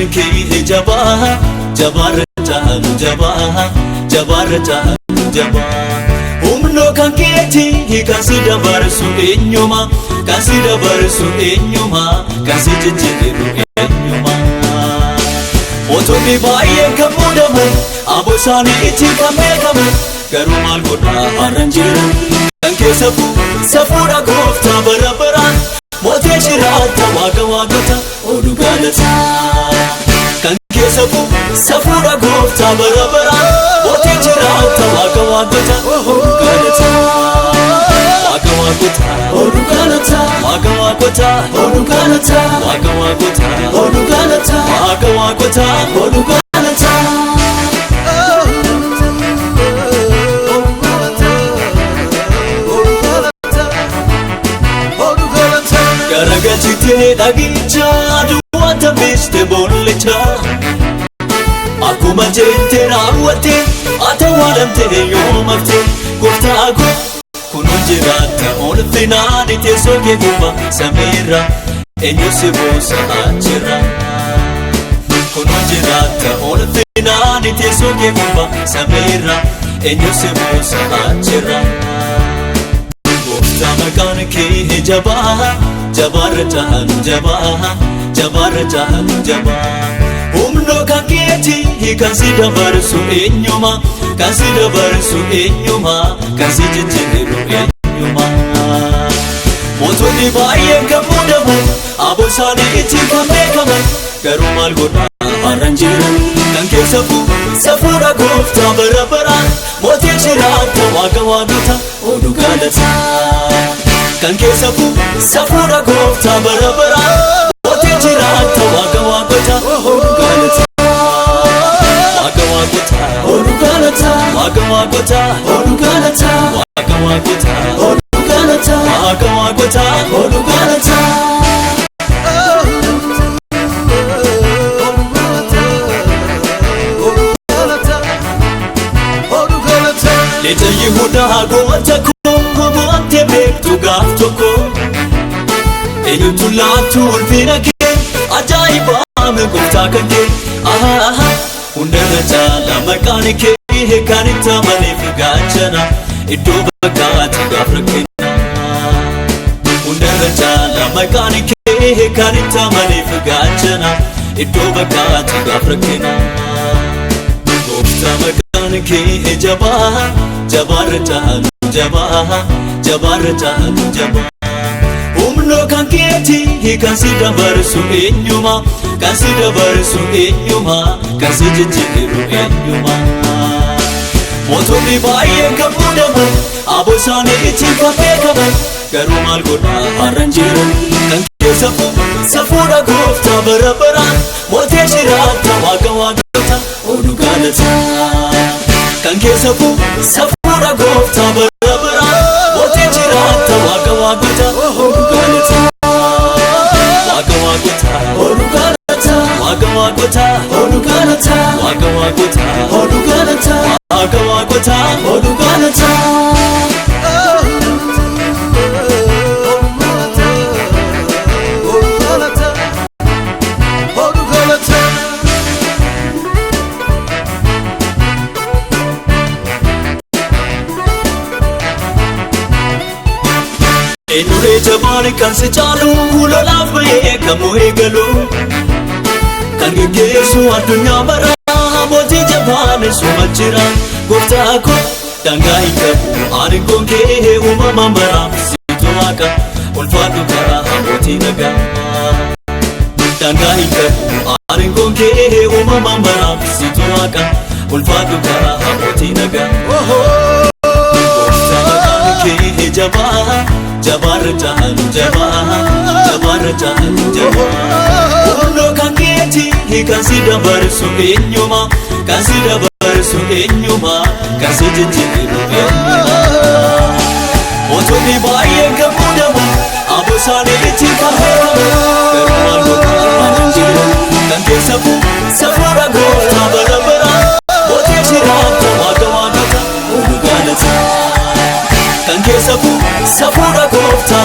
Maqaankee jabaa jabaarra caalu jabaa jabaarra caalu jabaa humnoo kan keetii kan si dabarsu eenyuma kan si dabarsu eenyuma kan si jijjiiru eenyuma mootonni baay'een kan muudamu aboosaanii itti kan beekamu garuu maal godhaa har'an jiru kan keessa safuudha gooftaa bara baraan mootii jiraata waaqa waaqota oduu galataa kan keessa safuudha gooftaa bara baraan mootii jiraata waaqa waaqota oduu galataa waaqa waaqota oduu galataa waaqa waaqota oduu galataa waaqa waaqota oduu galataa waaqa waaqota oduu galataa Garagachite dhagicha duwwata biste bollecha akkuma jette raawwatte ati waalamte yoomafte gooftaa koo kunuun jiraata ulfinaan teessoo kee gubbaa samiirra eenyu si boosa achirra kunuun jiraata ulfinaan teessoo kee gubbaa samiirra eenyu si boosa achirra gooftaa Maqaankee jabaa jabaarra caalu jabaa jabaarra caalu jabaa humnoo kan keetii kan si dabarsu eenyuma kan si dabarsu eenyuma kan si jijjiiru eenyuma mootonni baay'een kan muudamu aboosaanii itti kan beekamu garuu maal godhaa har'an jiru kan keessa safuudha gooftaa bara baraan mootii jiraata waaqa waaqota oduu galataa kan keessa safuudha gooftaa bara baraan mootii jiraata waaqa waaqota oduu galataa waaqa waaqota oduu galataa waaqa waaqota oduu galataa waaqa waaqota oduu galataa waaqa waaqota oduu galataa Leta Yihudaa goota koo gootee beektu gaaf tokko eenyutu laatu ulfina kee ajaa'ibaame gooftaa kan kee hundarra caala Maqaankee kan itti amaneef gaachana iddoo bakkaatti gaaf rakkina hundarra caala Maqaankee kan itti amaneef gaachana iddoo bakkaatti gaaf rakkina gooftaa Maqaankee jabaa jabaarra caalu jabaa jabaarra caalu jabaa humnoo kan keetii kan si dabarsu eenyuma kan si dabarsu eenyuma kan si jijjiiru eenyuma mootonni baay'een kan muudamu aboosaanii itti kan beekamu garuu maal godhaa har'an jiru kan keessa safuudha gooftaa bara baraan mootii jiraata waaqa waaqota oduu galataa kan keessa safuudha gooftaa bara baraan mootii jiraata waaqa waaqota oduu galataa waaqa waaqota oduu galataa waaqa waaqota oduu galataa waaqa waaqota oduu galataa waaqa waaqota oduu galataa Eenyuree jabaan kan si caalu lolaaf bahee kan moo'ee galu kan geggeessu addunyaa maraa mootii jabaan suma jira gooftaa koo dangaa hin qabu aangoon kee uumama maraa situ waaqa ulfaadhu karaa mootii nagaa dangaa hin qabu aangoon kee uumama maraa situ waaqa ulfaadhu karaa mootii nagaa gooftaa Maqaankee jabaa jabaarra caalu jabaa jabaarra caalu jabaa humnoo kan keetii kan si dabarsu eenyuma kan si dabarsu eenyuma kan si jijjiiru eenyuma mootonni baay'een kan muudamu aboosaanii itti kan beekamu garuu maal godhaa har'an jiru kan keessa safuudha gooftaa bara baraan mootii jiraata waaqa waaqota oduu galataa kan keessa safuudha gooftaa